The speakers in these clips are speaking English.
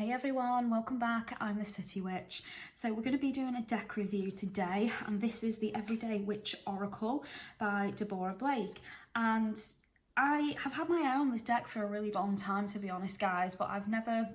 Hey everyone, welcome back. I'm the City Witch. So we're going to be doing a deck review today, and this is the Everyday Witch Oracle by Deborah Blake. And I have had my eye on this deck for a really long time, to be honest guys, but I've never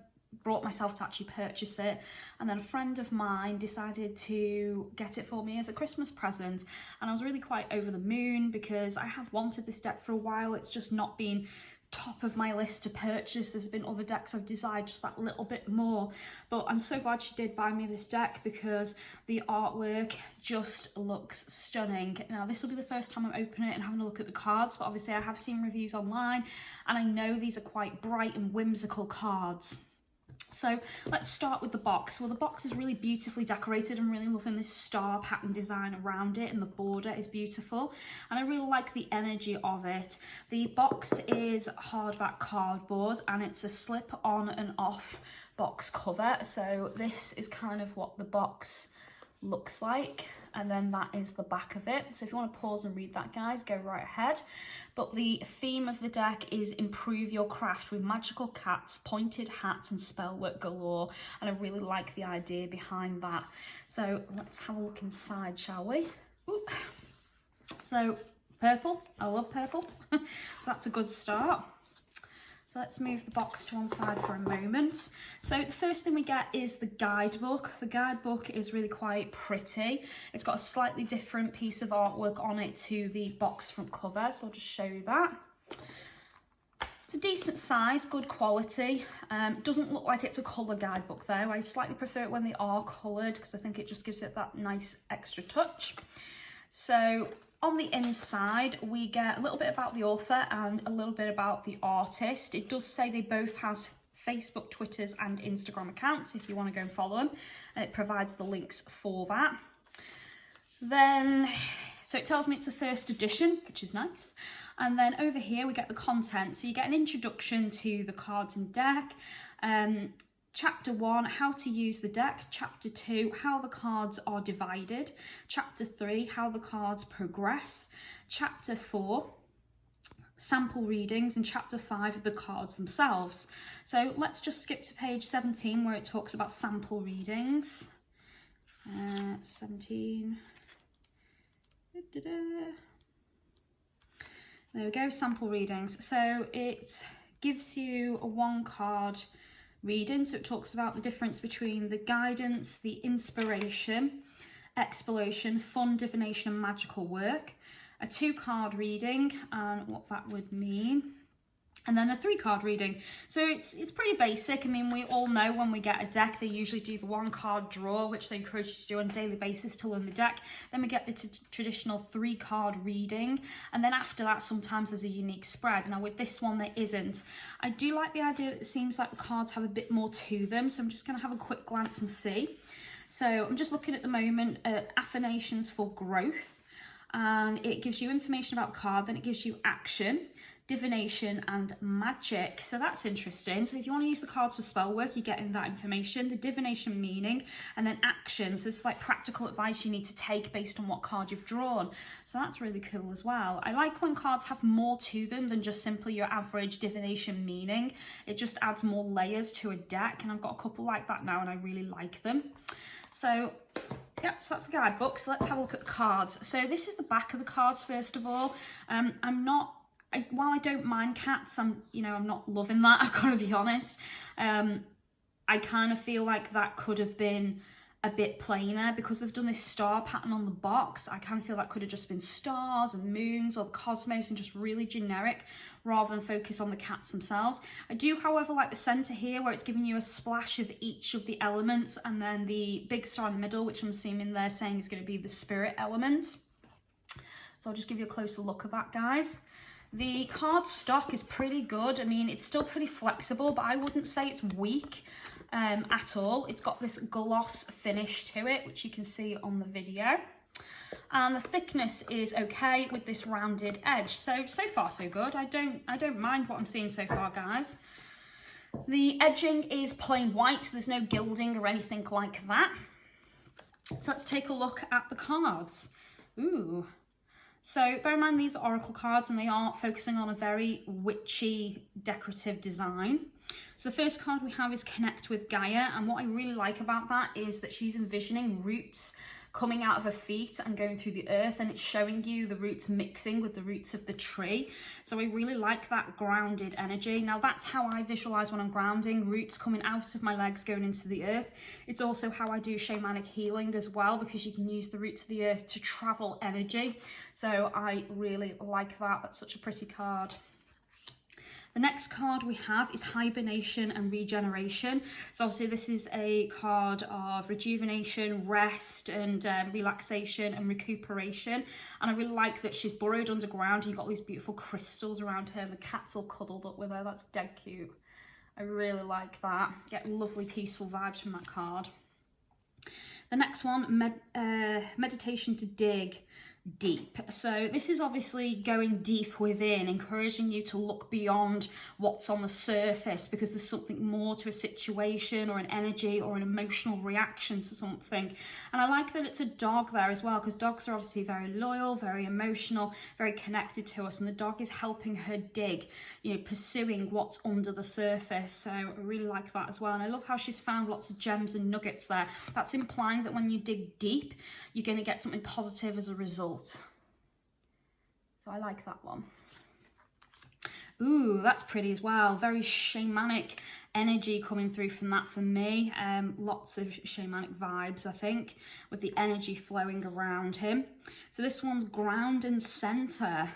brought myself to actually purchase it. And then a friend of mine decided to get it for me as a Christmas present, and I was really quite over the moon because I have wanted this deck for a while. It's just not been top of my list to purchase. There's been other decks I've desired just that little bit more, but I'm so glad she did buy me this deck because the artwork just looks stunning. Now this will be the first time I'm opening it and having a look at the cards, but obviously I have seen reviews online and I know these are quite bright and whimsical cards. So let's start with the box. Well, the box is really beautifully decorated. I'm really loving this star pattern design around it, and the border is beautiful, and I really like the energy of it. The box is hardback cardboard and it's a slip on and off box cover, so this is kind of what the box looks like, and then that is the back of it. So if you want to pause and read that, guys, go right ahead. But the theme of the deck is improve your craft with magical cats, pointed hats and spellwork galore, and I really like the idea behind that. So let's have a look inside, shall we? Ooh. So purple, I love purple, so that's a good start. So let's move the box to one side for a moment. So the first thing we get is the guidebook. The guidebook is really quite pretty. It's got a slightly different piece of artwork on it to the box front cover, so I'll just show you that. It's a decent size, good quality. Doesn't look like it's a colour guidebook though. I slightly prefer it when they are coloured because I think it just gives it that nice extra touch. So on the inside, we get a little bit about the author and a little bit about the artist. It does say they both have Facebook, Twitters and Instagram accounts if you want to go and follow them, and it provides the links for that. Then, so it tells me it's a first edition, which is nice. And then over here we get the content. So you get an introduction to the cards and deck. Chapter 1, how to use the deck. Chapter 2, how the cards are divided. Chapter 3, how the cards progress. Chapter 4, sample readings. And Chapter 5, the cards themselves. So let's just skip to page 17 where it talks about sample readings. 17. There we go, sample readings. So it gives you a one card reading, so it talks about the difference between the guidance, the inspiration, exploration, fun, divination and magical work, a 2-card reading and what that would mean, and then a 3-card reading. So it's pretty basic. I mean, we all know when we get a deck they usually do the 1-card draw, which they encourage you to do on a daily basis to learn the deck. Then we get the traditional 3-card reading, and then after that sometimes there's a unique spread. Now with this one there isn't. I do like the idea that it seems like the cards have a bit more to them, so I'm just going to have a quick glance and see. So I'm just looking at the moment at affirmations for growth, and it gives you information about the card, then it gives you action, divination and magic. So that's interesting. So if you want to use the cards for spell work, you're getting that information, the divination meaning, and then action. So this is like practical advice you need to take based on what card you've drawn. So that's really cool as well. I like when cards have more to them than just simply your average divination meaning. It just adds more layers to a deck, and I've got a couple like that now and I really like them. So yep, so that's the guidebook. So let's have a look at the cards. So this is the back of the cards first of all. While I don't mind cats, I'm not loving that, I've got to be honest. I kind of feel like that could have been a bit plainer because they've done this star pattern on the box. I kind of feel that could have just been stars and moons or the cosmos and just really generic rather than focus on the cats themselves. I do, however, like the center here where it's giving you a splash of each of the elements, and then the big star in the middle, which I'm assuming they're saying is going to be the spirit element. So I'll just give you a closer look at that, guys. The card stock is pretty good. I mean, it's still pretty flexible, but I wouldn't say it's weak at all. It's got this gloss finish to it, which you can see on the video. And the thickness is okay with this rounded edge. So far so good. I don't mind what I'm seeing so far, guys. The edging is plain white, so there's no gilding or anything like that. So let's take a look at the cards. Ooh. So bear in mind these are oracle cards and they are focusing on a very witchy decorative design. So the first card we have is Connect with Gaia, and what I really like about that is that she's envisioning roots coming out of her feet and going through the earth, and it's showing you the roots mixing with the roots of the tree. So I really like that grounded energy. Now that's how I visualize when I'm grounding, roots coming out of my legs going into the earth. It's also how I do shamanic healing as well, because you can use the roots of the earth to travel energy. So I really like that. That's such a pretty card. The next card we have is Hibernation and Regeneration. So obviously this is a card of rejuvenation, rest and relaxation and recuperation. And I really like that she's burrowed underground. You've got these beautiful crystals around her and the cat's all cuddled up with her. That's dead cute. I really like that. Get lovely peaceful vibes from that card. The next one, Meditation to Dig Deep. So this is obviously going deep within, encouraging you to look beyond what's on the surface, because there's something more to a situation or an energy or an emotional reaction to something. And I like that it's a dog there as well, because dogs are obviously very loyal, very emotional, very connected to us, and the dog is helping her dig, you know, pursuing what's under the surface. So I really like that as well. And I love how she's found lots of gems and nuggets there. That's implying that when you dig deep, you're going to get something positive as a result. So I like that one. Ooh, that's pretty as well. Very shamanic energy coming through from that for me. Lots of shamanic vibes, I think, with the energy flowing around him. So this one's Ground and Center.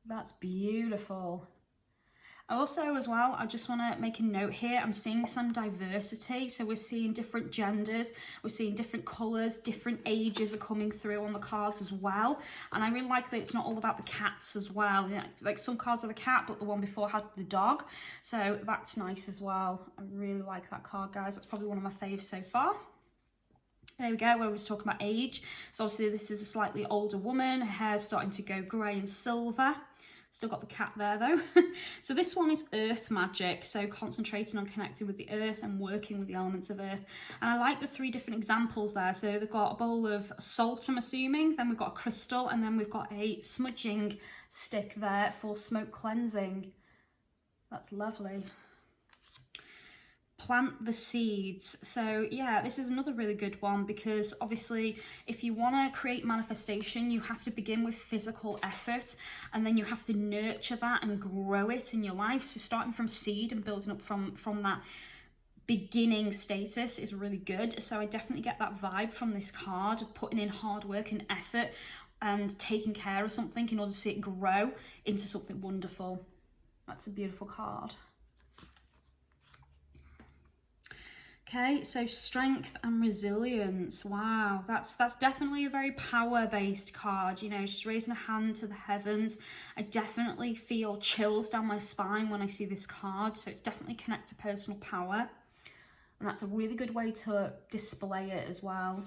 That's beautiful. Also as well, I just want to make a note here, I'm seeing some diversity. So we're seeing different genders, we're seeing different colours, different ages are coming through on the cards as well. And I really like that it's not all about the cats as well. You know, like some cards have a cat, but the one before had the dog. So that's nice as well. I really like that card, guys. That's probably one of my faves so far. There we go, where we was talking about age. So obviously this is a slightly older woman, her hair's starting to go grey and silver. Still got the cat there though. So this one is earth magic, so concentrating on connecting with the earth and working with the elements of earth. And I like the 3 different examples there. So they've got a bowl of salt, I'm assuming, then we've got a crystal, and then we've got a smudging stick there for smoke cleansing. That's lovely. Plant the seeds. So yeah, this is another really good one, because obviously if you want to create manifestation, you have to begin with physical effort, and then you have to nurture that and grow it in your life. So starting from seed and building up from that beginning status is really good. So I definitely get that vibe from this card of putting in hard work and effort and taking care of something in order to see it grow into something wonderful. That's a beautiful card. Okay, so strength and resilience. Wow, that's definitely a very power-based card. You know, she's raising a hand to the heavens. I definitely feel chills down my spine when I see this card. So it's definitely connected to personal power. And that's a really good way to display it as well.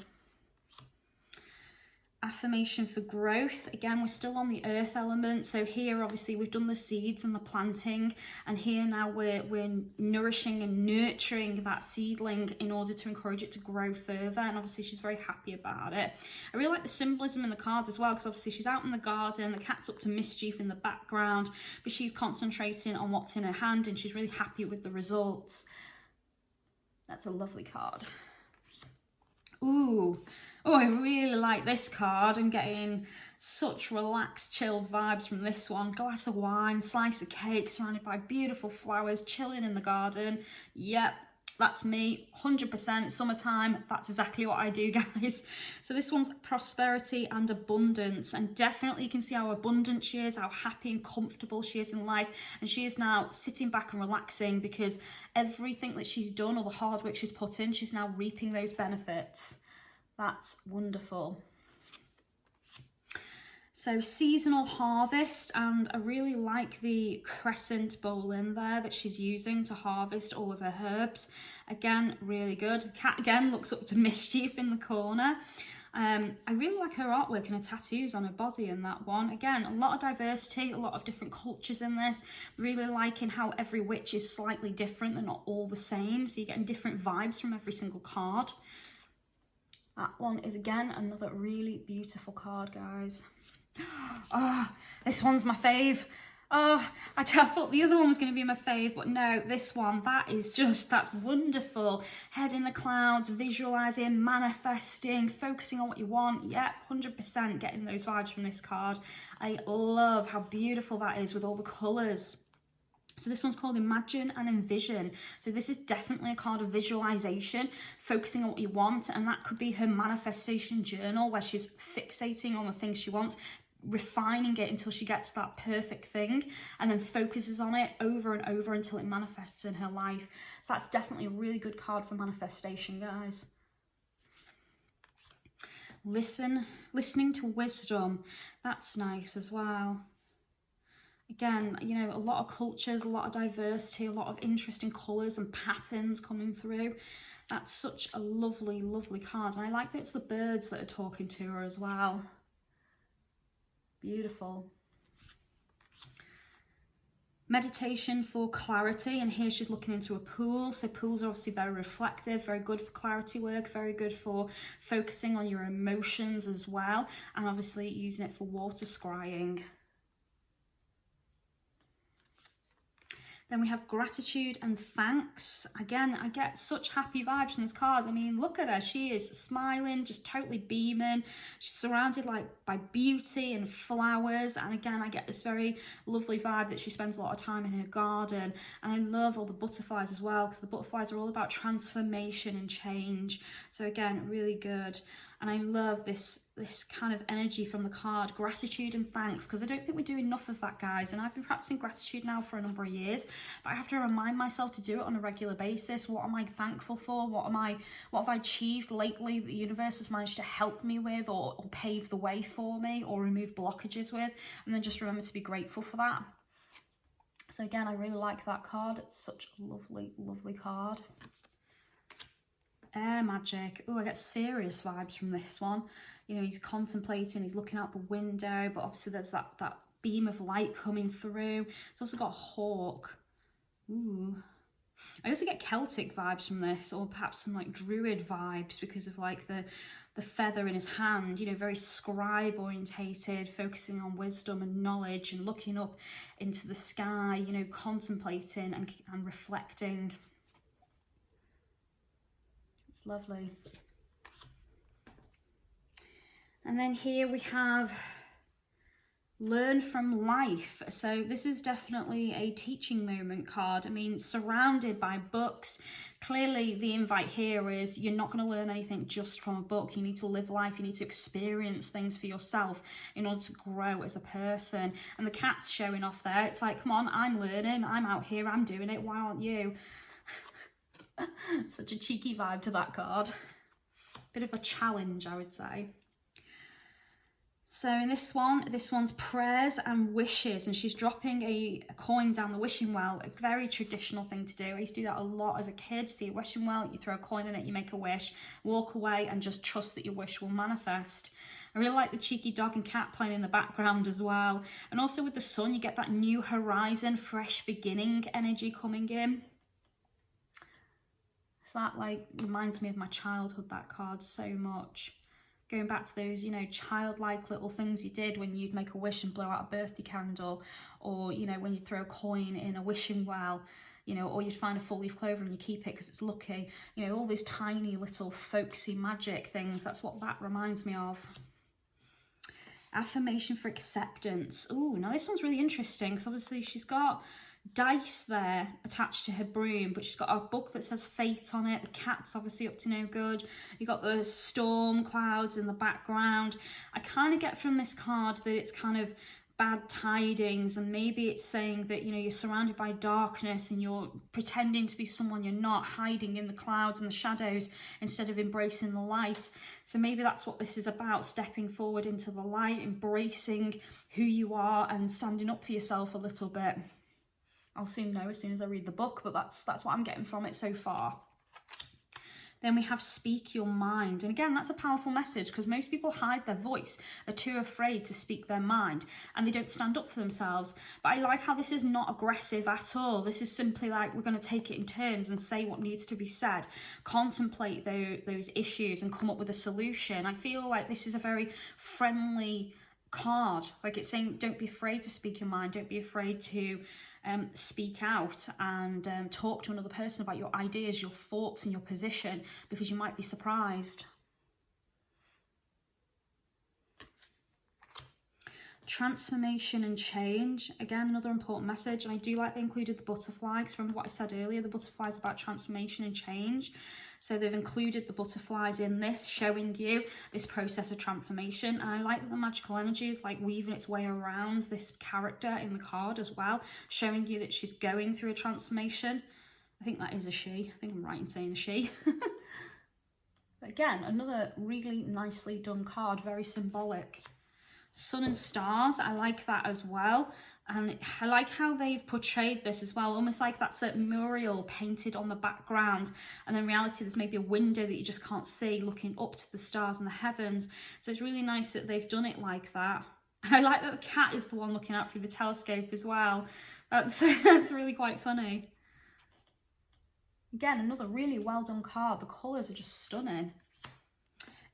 Affirmation for growth. Again, we're still on the earth element. So here, obviously, we've done the seeds and the planting, and here now we're nourishing and nurturing that seedling in order to encourage it to grow further. And obviously, she's very happy about it. I really like the symbolism in the cards as well, because obviously she's out in the garden, the cat's up to mischief in the background, but she's concentrating on what's in her hand, and she's really happy with the results. That's a lovely card. Ooh, oh, I really like this card. I'm getting such relaxed, chilled vibes from this one. Glass of wine, slice of cake, surrounded by beautiful flowers, chilling in the garden. Yep, that's me, 100% summertime. That's exactly what I do, guys. So this one's prosperity and abundance, and definitely you can see how abundant she is, how happy and comfortable she is in life. And she is now sitting back and relaxing, because everything that she's done, all the hard work she's put in, she's now reaping those benefits. That's wonderful. So seasonal harvest, and I really like the crescent bowl in there that she's using to harvest all of her herbs. Again, really good. The cat again looks up to mischief in the corner. I really like her artwork and her tattoos on her body in that one. Again, a lot of diversity, a lot of different cultures in this. Really liking how every witch is slightly different. They're not all the same, so you're getting different vibes from every single card. That one is, again, another really beautiful card, guys. Oh, this one's my fave. Oh, I thought the other one was going to be my fave, but no, this one, that's wonderful. Head in the clouds, visualizing, manifesting, focusing on what you want. Yep, 100% getting those vibes from this card. I love how beautiful that is with all the colours. So this one's called Imagine and Envision. So this is definitely a card of visualization, focusing on what you want. And that could be her manifestation journal where she's fixating on the things she wants, refining it until she gets that perfect thing, and then focuses on it over and over until it manifests in her life. So that's definitely a really good card for manifestation, guys. Listening to wisdom. That's nice as well. Again, you know, a lot of cultures, a lot of diversity, a lot of interesting colours and patterns coming through. That's such a lovely, lovely card. And I like that it's the birds that are talking to her as well. Beautiful. Meditation for clarity, and here she's looking into a pool. So pools are obviously very reflective, very good for clarity work, very good for focusing on your emotions as well, and obviously using it for water scrying. Then we have gratitude and thanks. Again, I get such happy vibes from this card. I mean, look at her. She is smiling, just totally beaming. She's surrounded by beauty and flowers. And again, I get this very lovely vibe that she spends a lot of time in her garden. And I love all the butterflies as well, because the butterflies are all about transformation and change. So again, really good. And I love this kind of energy from the card, gratitude and thanks, because I don't think we do enough of that, guys. And I've been practicing gratitude now for a number of years, but I have to remind myself to do it on a regular basis. What am I thankful for? What have I achieved lately that the universe has managed to help me with, or pave the way for me, or remove blockages with? And then just remember to be grateful for that. So again, I really like that card. It's such a lovely, lovely card. Air magic. Oh, I get serious vibes from this one. You know, he's contemplating, he's looking out the window, but obviously there's that beam of light coming through. It's also got a hawk. Ooh. I also get Celtic vibes from this, or perhaps some like druid vibes, because of like the feather in his hand, you know, very scribe orientated, focusing on wisdom and knowledge and looking up into the sky, you know, contemplating and reflecting. It's lovely. And then here we have learn from life. So this is definitely a teaching moment card. I mean, surrounded by books. Clearly the invite here is you're not going to learn anything just from a book. You need to live life. You need to experience things for yourself in order to grow as a person. And the cat's showing off there. It's like, come on, I'm learning. I'm out here. I'm doing it. Why aren't you? Such a cheeky vibe to that card. Bit of a challenge, I would say. So in this one's prayers and wishes, and she's dropping a coin down the wishing well, a very traditional thing to do. I used to do that a lot as a kid. See a wishing well, you throw a coin in it, you make a wish, walk away and just trust that your wish will manifest. I really like the cheeky dog and cat playing in the background as well. And also with the sun, you get that new horizon, fresh beginning energy coming in. So that like reminds me of my childhood, that card, so much. Going back to those, you know, childlike little things you did when you'd make a wish and blow out a birthday candle, or, you know, when you throw a coin in a wishing well, you know, or you'd find a 4-leaf clover and you keep it because it's lucky. You know, all these tiny little folksy magic things. That's what that reminds me of. Affirmation for acceptance. Oh, now this one's really interesting because obviously she's got dice there attached to her broom, but she's got a book that says fate on it. The cat's obviously up to no good. You got the storm clouds in the background. I kind of get from this card that it's kind of bad tidings, and maybe it's saying that, you know, you're surrounded by darkness and you're pretending to be someone you're not, hiding in the clouds and the shadows instead of embracing the light. So maybe that's what this is about, stepping forward into the light, embracing who you are and standing up for yourself a little bit. I'll soon know as soon as I read the book, but that's what I'm getting from it so far. Then we have speak your mind. And again, that's a powerful message because most people hide their voice. They're too afraid to speak their mind and they don't stand up for themselves. But I like how this is not aggressive at all. This is simply like, we're going to take it in turns and say what needs to be said, contemplate those issues and come up with a solution. I feel like this is a very friendly card. Like, it's saying, don't be afraid to speak your mind. Don't be afraid to speak out and talk to another person about your ideas, your thoughts and your position, because you might be surprised. Transformation and change, again, another important message. And I do like they included the butterfly, because remember what I said earlier, the butterfly is about transformation and change. So they've included the butterflies in this, showing you this process of transformation. And I like that the magical energy is like weaving its way around this character in the card as well, showing you that she's going through a transformation. I think that is a she. I think I'm right in saying a she. Again, another really nicely done card, very symbolic. Sun and stars, I like that as well. And I like how they've portrayed this as well, almost like that's a mural painted on the background, and in reality there's maybe a window that you just can't see looking up to the stars and the heavens. So it's really nice that they've done it like that. And I like that the cat is the one looking out through the telescope as well. That's really quite funny. Again, another really well done card. The colours are just stunning.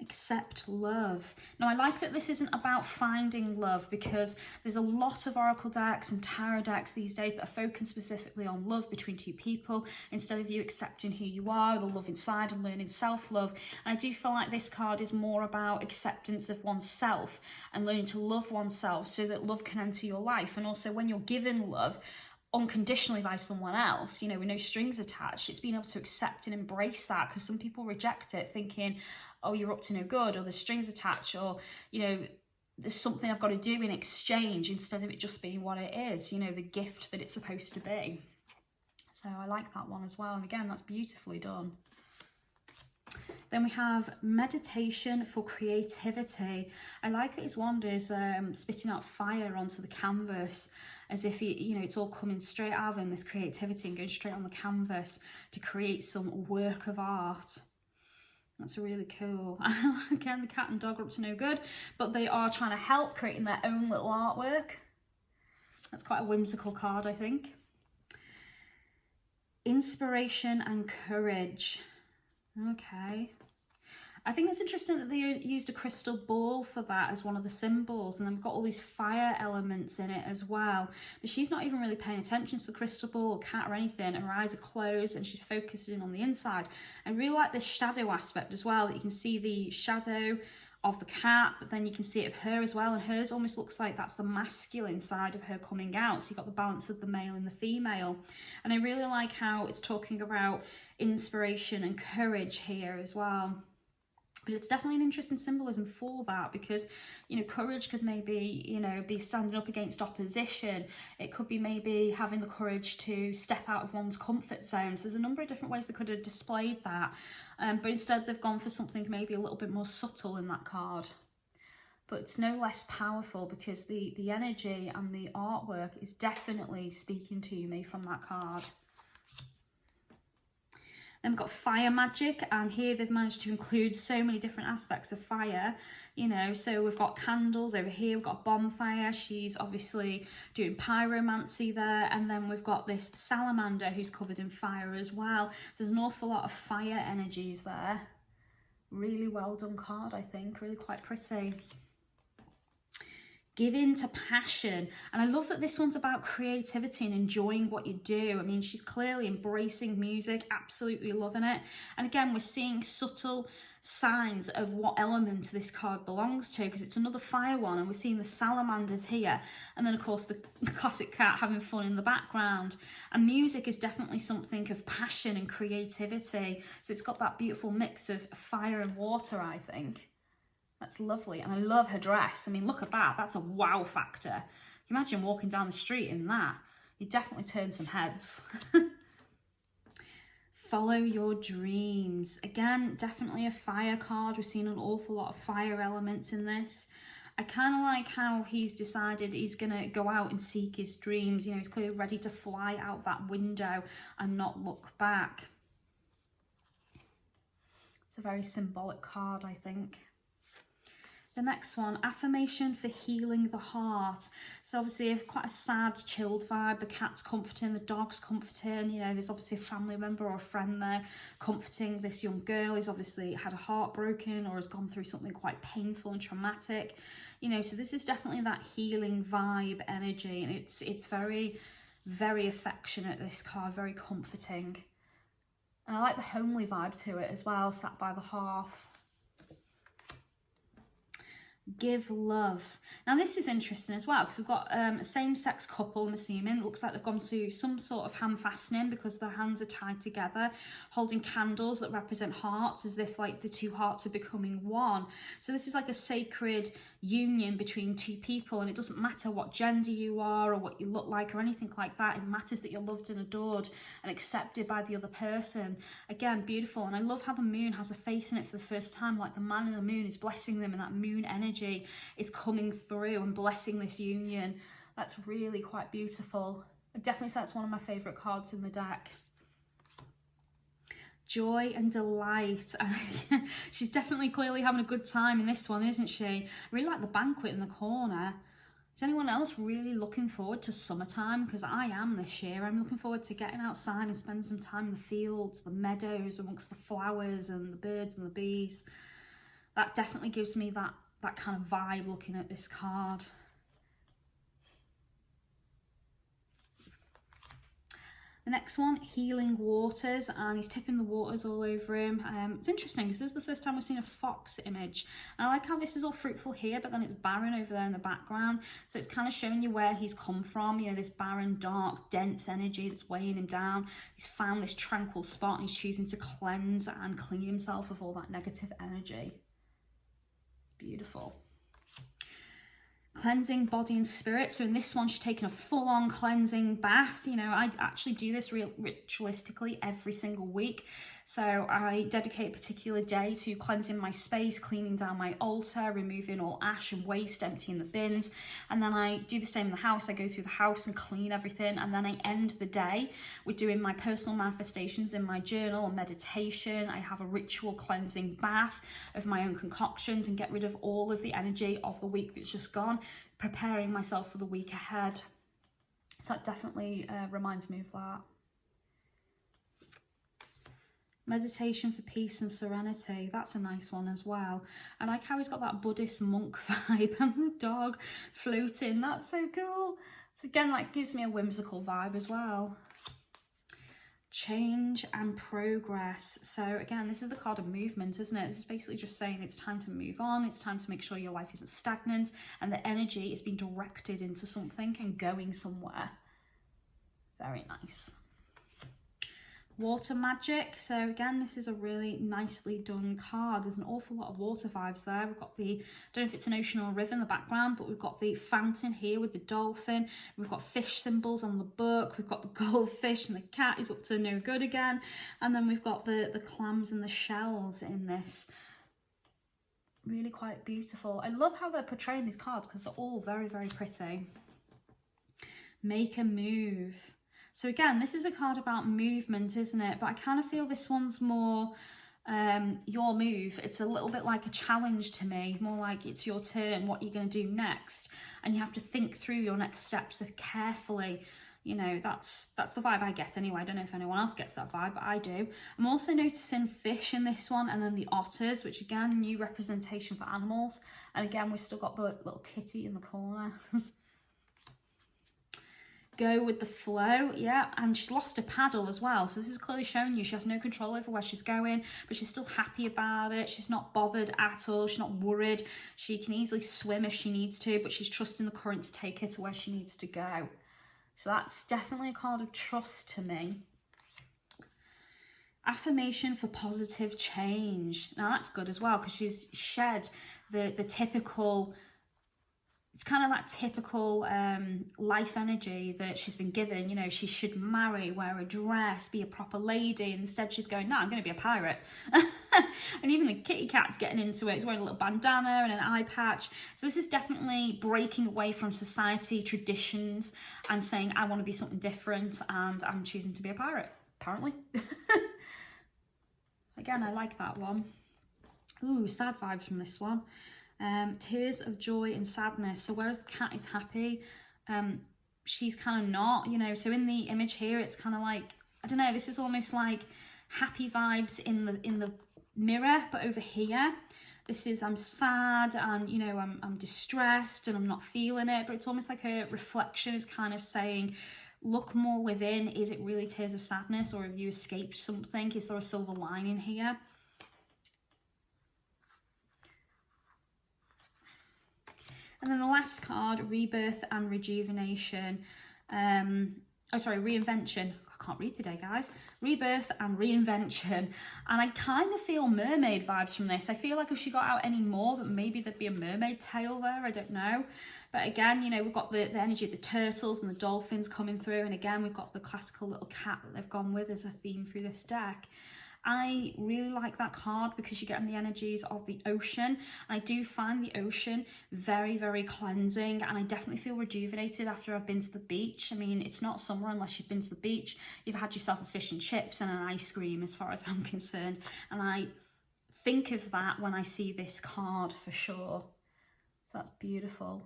Accept love. Now, I like that this isn't about finding love, because there's a lot of oracle decks and tarot decks these days that are focusing specifically on love between two people, instead of you accepting who you are, the love inside, and learning self-love. And I do feel like this card is more about acceptance of oneself and learning to love oneself, so that love can enter your life. And also, when you're given love unconditionally by someone else, you know, with no strings attached, it's being able to accept and embrace that, because some people reject it thinking, oh, you're up to no good, or there's strings attached, or, you know, there's something I've got to do in exchange, instead of it just being what it is, you know, the gift that it's supposed to be. So I like that one as well. And again, that's beautifully done. Then we have meditation for creativity. I like that his wand is spitting out fire onto the canvas, as if you know, it's all coming straight out of him, this creativity, and going straight on the canvas to create some work of art. That's really cool. Again, the cat and dog are up to no good, but they are trying to help, creating their own little artwork. That's quite a whimsical card, I think. Inspiration and courage. Okay. I think it's interesting that they used a crystal ball for that as one of the symbols, and then we've got all these fire elements in it as well. But she's not even really paying attention to the crystal ball or cat or anything. Her eyes are closed and she's focusing on the inside. I really like this shadow aspect as well, that you can see the shadow of the cat, but then you can see it of her as well, and hers almost looks like that's the masculine side of her coming out. So you've got the balance of the male and the female. And I really like how it's talking about inspiration and courage here as well. But it's definitely an interesting symbolism for that, because, you know, courage could maybe, you know, be standing up against opposition. It could be maybe having the courage to step out of one's comfort zones. There's a number of different ways they could have displayed that. But instead they've gone for something maybe a little bit more subtle in that card. But it's no less powerful, because the energy and the artwork is definitely speaking to me from that card. Then we've got fire magic, and here they've managed to include so many different aspects of fire, you know. So we've got candles over here, we've got a bonfire, she's obviously doing pyromancy there, and then we've got this salamander who's covered in fire as well. So there's an awful lot of fire energies there. Really well done card, I think, really quite pretty. Give in to passion. And I love that this one's about creativity and enjoying what you do. I mean, she's clearly embracing music, absolutely loving it. And again, we're seeing subtle signs of what element this card belongs to, because it's another fire one, and we're seeing the salamanders here, and then of course the classic cat having fun in the background. And music is definitely something of passion and creativity, so it's got that beautiful mix of fire and water, I think. That's lovely. And I love her dress. I mean, look at that. That's a wow factor. Can you imagine walking down the street in that? You'd definitely turn some heads. Follow your dreams. Again, definitely a fire card. We've seen an awful lot of fire elements in this. I kind of like how he's decided he's going to go out and seek his dreams. You know, he's clearly ready to fly out that window and not look back. It's a very symbolic card, I think. The next one, affirmation for healing the heart. So obviously quite a sad, chilled vibe. The cat's comforting, the dog's comforting. You know, there's obviously a family member or a friend there comforting this young girl who's obviously had a heart broken or has gone through something quite painful and traumatic. You know, so this is definitely that healing vibe energy, and it's very, very affectionate, this card, very comforting. And I like the homely vibe to it as well, sat by the hearth. Give love. Now this is interesting as well, because we've got a same-sex couple, I'm assuming. It looks like they've gone through some sort of hand fastening because their hands are tied together, holding candles that represent hearts, as if like the two hearts are becoming one. So this is like a sacred union between two people, and it doesn't matter what gender you are or what you look like or anything like that. It matters that you're loved and adored and accepted by the other person. Again, beautiful. And I love how the moon has a face in it for the first time, like the man in the moon is blessing them, and that moon energy is coming through and blessing this union. That's really quite beautiful. I definitely say that's one of my favourite cards in the deck. Joy and delight. She's definitely clearly having a good time in this one, isn't she? I really like the banquet in the corner. Is anyone else really looking forward to summertime? Because I am this year. I'm looking forward to getting outside and spending some time in the fields, the meadows, amongst the flowers and the birds and the bees. That definitely gives me that kind of vibe looking at this card. The next one, healing waters, and he's tipping the waters all over him. It's interesting because this is the first time we've seen a fox image. And I like how this is all fruitful here, but then it's barren over there in the background. So it's kind of showing you where he's come from, you know, this barren, dark, dense energy that's weighing him down. He's found this tranquil spot and he's choosing to cleanse and clean himself of all that negative energy. It's beautiful. Cleansing body and spirit. So in this one, she's taking a full-on cleansing bath. You know, I actually do this ritualistically every single week. So I dedicate a particular day to cleansing my space, cleaning down my altar, removing all ash and waste, emptying the bins. And then I do the same in the house. I go through the house and clean everything. And then I end the day with doing my personal manifestations in my journal and meditation. I have a ritual cleansing bath of my own concoctions and get rid of all of the energy of the week that's just gone, preparing myself for the week ahead. So that definitely reminds me of that. Meditation for peace and serenity. That's a nice one as well. I like how he's got that Buddhist monk vibe and the dog floating. That's so cool. So again, that gives me a whimsical vibe as well. Change and progress. So again, this is the card of movement, isn't it? This is basically just saying it's time to move on. It's time to make sure your life isn't stagnant and the energy is being directed into something and going somewhere. Very nice. Water magic. So again, this is a really nicely done card. There's an awful lot of water vibes there. We've got the, I don't know if it's an ocean or a river in the background, but we've got the fountain here with the dolphin. We've got fish symbols on the book. We've got the goldfish, and the cat is up to no good again. And then we've got the clams and the shells in this. Really quite beautiful. I love how they're portraying these cards because they're all very, very pretty. Make a move. So again, this is a card about movement, isn't it? But I kind of feel this one's more your move. It's a little bit like a challenge to me, more like it's your turn, what you're going to do next. And you have to think through your next steps carefully. You know, that's the vibe I get anyway. I don't know if anyone else gets that vibe, but I do. I'm also noticing fish in this one, and then the otters, which again, new representation for animals. And again, we've still got the little kitty in the corner. Go with the flow, yeah, and she's lost a paddle as well, so this is clearly showing you she has no control over where she's going, but she's still happy about it. She's not bothered at all. She's not worried. She can easily swim if she needs to, but she's trusting the current to take her to where she needs to go. So that's definitely a card of trust to me. Affirmation for positive change. Now that's good as well, because she's shed the typical, it's kind of that typical life energy that she's been given. You know, she should marry, wear a dress, be a proper lady. And instead she's going, no, I'm going to be a pirate. And even the kitty cat's getting into it. He's wearing a little bandana and an eye patch. So this is definitely breaking away from society, traditions, and saying, I want to be something different, and I'm choosing to be a pirate, apparently. Again, I like that one. Ooh, sad vibes from this one. tears of joy and sadness. So whereas the cat is happy, she's kind of not, you know. So in the image here, it's kind of like, I don't know, this is almost like happy vibes in the mirror, but over here, this is, I'm sad and, you know, I'm distressed and I'm not feeling it, but it's almost like a reflection is kind of saying, look more within. Is it really tears of sadness, or have you escaped something? Is there a silver lining here? And then the last card, rebirth and rejuvenation. Reinvention. I can't read today, guys. Rebirth and reinvention. And I kind of feel mermaid vibes from this. I feel like if she got out any more, that maybe there'd be a mermaid tail there. I don't know. But again, you know, we've got the energy of the turtles and the dolphins coming through. And again, we've got the classical little cat that they've gone with as a theme through this deck. I really like that card because you get the energies of the ocean. I do find the ocean very, very cleansing, and I definitely feel rejuvenated after I've been to the beach. I mean, it's not summer unless you've been to the beach. You've had yourself a fish and chips and an ice cream, as far as I'm concerned. And I think of that when I see this card for sure. So that's beautiful.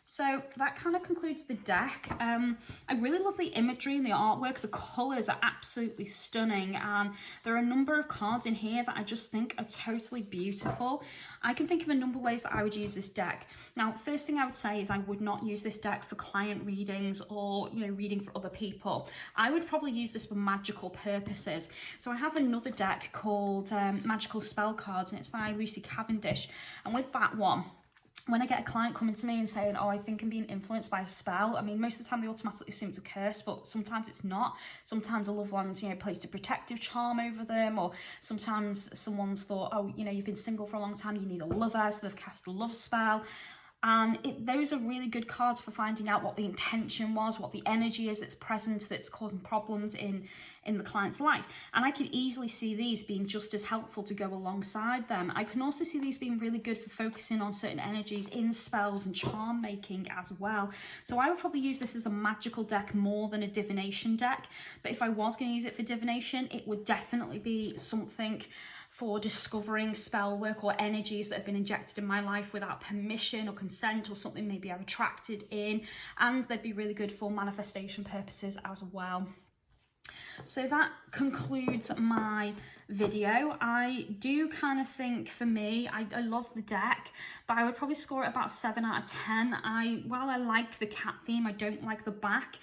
So that kind of concludes the deck. I really love the imagery and the artwork. The colours are absolutely stunning, and there are a number of cards in here that I just think are totally beautiful. I can think of a number of ways that I would use this deck. Now, first thing I would say is I would not use this deck for client readings or, you know, reading for other people. I would probably use this for magical purposes. So I have another deck called Magical Spell Cards, and it's by Lucy Cavendish. And with that one, when I get a client coming to me and saying, oh, I think I'm being influenced by a spell, I mean, most of the time they automatically assume it's a curse, but sometimes it's not. Sometimes a loved one's, you know, placed a protective charm over them, or sometimes someone's thought, oh, you know, you've been single for a long time, you need a lover, so they've cast a love spell. And those are really good cards for finding out what the intention was, what the energy is that's present, that's causing problems in the client's life. And I could easily see these being just as helpful to go alongside them. I can also see these being really good for focusing on certain energies in spells and charm making as well. So I would probably use this as a magical deck more than a divination deck. But if I was going to use it for divination, it would definitely be something for discovering spell work or energies that have been injected in my life without permission or consent, or something maybe I've attracted in, and they'd be really good for manifestation purposes as well. So that concludes my video. I do kind of think, for me, I love the deck, but I would probably score it about 7 out of 10. While I like the cat theme, I don't like the back.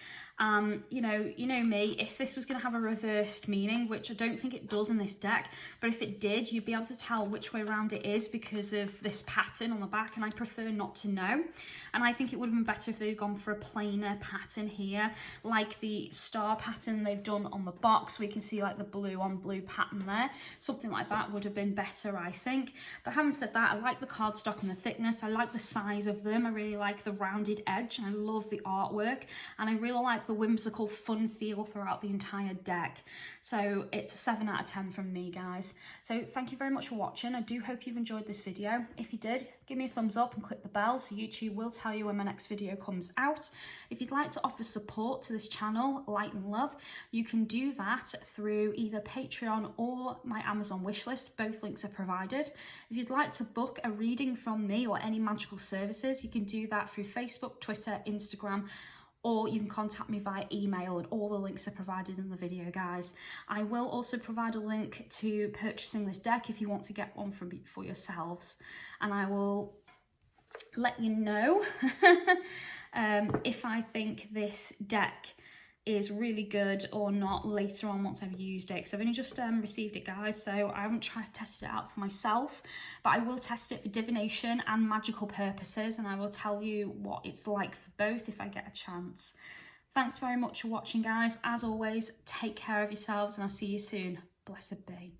You know me, if this was going to have a reversed meaning, which I don't think it does in this deck, but if it did, you'd be able to tell which way around it is because of this pattern on the back, and I prefer not to know. And I think it would have been better if they'd gone for a plainer pattern here, like the star pattern they've done on the box. We can see like the blue on blue pattern there. Something like that would have been better, I think. But having said that, I like the cardstock and the thickness. I like the size of them. I really like the rounded edge. I love the artwork, and I really like the whimsical fun feel throughout the entire deck. So it's a 7 out of 10 from me, guys. So thank you very much for watching. I do hope you've enjoyed this video. If you did, give me a thumbs up and click the bell so YouTube will tell you when my next video comes out. If you'd like to offer support to this channel, light and love, you can do that through either Patreon or my Amazon wishlist. Both links are provided. If you'd like to book a reading from me or any magical services, you can do that through Facebook, Twitter, Instagram, or you can contact me via email, and all the links are provided in the video, guys. I will also provide a link to purchasing this deck if you want to get one for yourselves, and I will let you know if I think this deck is really good or not later on once I've used it, because I've only just received it, guys, so I haven't tried to test it out for myself, but I will test it for divination and magical purposes, and I will tell you what it's like for both if I get a chance. Thanks very much for watching, guys. As always, take care of yourselves, and I'll see you soon. Blessed be.